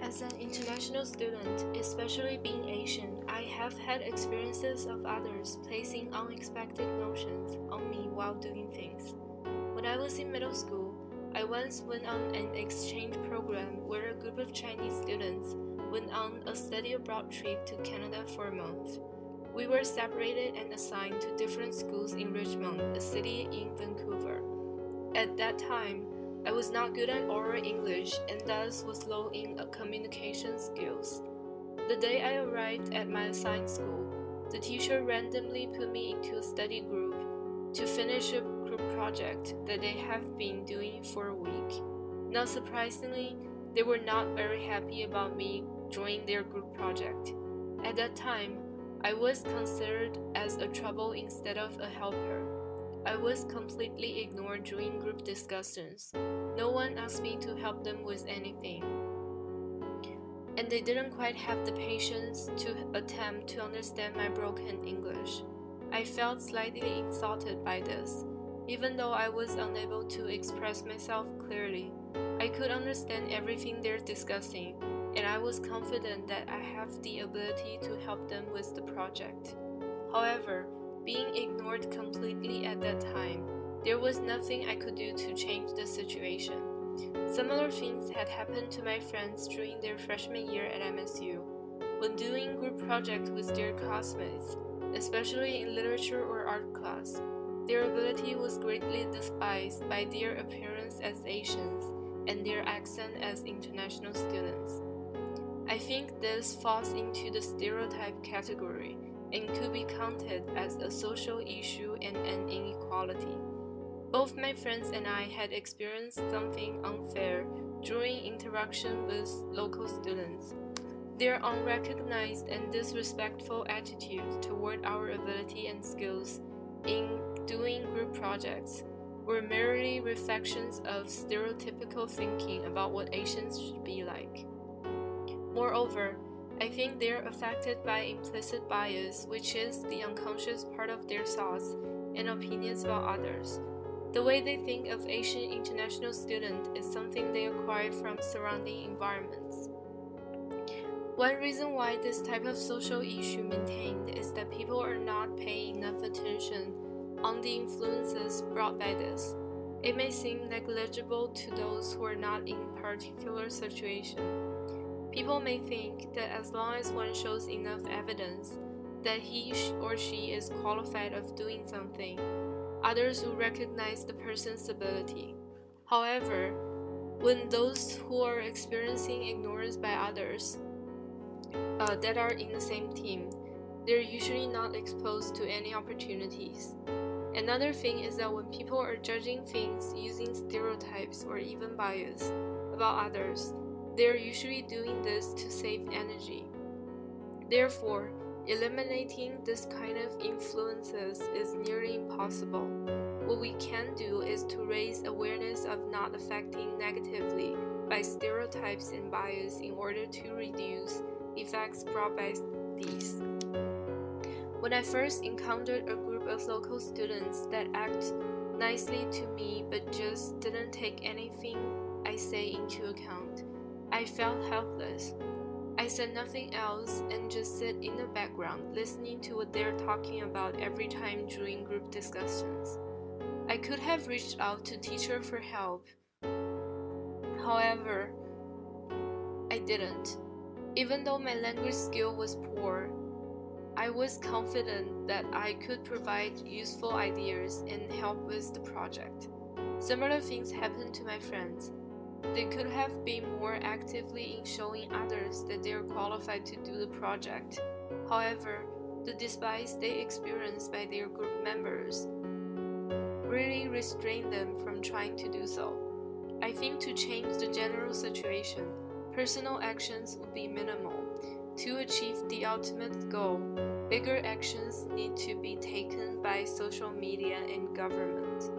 As an international student, especially being Asian, I have had experiences of others placing unexpected notions on me while doing things. When I was in middle school, I once went on an exchange program where a group of Chinese students went on a study abroad trip to Canada for a month. We were separated and assigned to different schools in Richmond, a city in Vancouver. At that time, I was not good at oral English and thus was low in communication skills. The day I arrived at my assigned school, the teacher randomly put me into a study group to finish a group project that they have been doing for a week. Not surprisingly, they were not very happy about me joining their group project. At that time, I was considered as a trouble instead of a helper. I was completely ignored during group discussions. No one asked me to help them with anything, and they didn't quite have the patience to attempt to understand my broken English. I felt slightly insulted by this. Even though I was unable to express myself clearly, I could understand everything they're discussing, and I was confident that I have the ability to help them with the project. However, being ignored completely at that time, there was nothing I could do to change the situation. Similar things had happened to my friends during their freshman year at MSU. When doing group projects with their classmates, especially in literature or art class, their ability was greatly despised by their appearance as Asians and their accent as international students. I think this falls into the stereotype category and could be counted as a social issue and an inequality. Both my friends and I had experienced something unfair during interaction with local students. Their unrecognized and disrespectful attitude toward our ability and skills in doing group projects were merely reflections of stereotypical thinking about what Asians should be like. Moreover, I think they're affected by implicit bias, which is the unconscious part of their thoughts and opinions about others. The way they think of Asian international students is something they acquire from surrounding environments. One reason why this type of social issue maintained is that people are not paying enough attention on the influences brought by this. It may seem negligible to those who are not in a particular situation. People may think that as long as one shows enough evidence that he or she is qualified of doing something, others will recognize the person's ability. However, when those who are experiencing ignorance by others that are in the same team, they're usually not exposed to any opportunities. Another thing is that when people are judging things using stereotypes or even bias about others, they're usually doing this to save energy. Therefore, eliminating this kind of influences is nearly impossible. What we can do is to raise awareness of not affecting negatively by stereotypes and bias in order to reduce effects brought by these. When I first encountered a group of local students that act nicely to me but just didn't take anything I say into account, I felt helpless. I said nothing else and just sit in the background listening to what they're talking about every time during group discussions. I could have reached out to teacher for help. However, I didn't. Even though my language skill was poor, I was confident that I could provide useful ideas and help with the project. Similar things happened to my friends. They could have been more actively in showing others that they are qualified to do the project. However, the despise they experienced by their group members really restrained them from trying to do so. I think to change the general situation, personal actions would be minimal. To achieve the ultimate goal, bigger actions need to be taken by social media and government.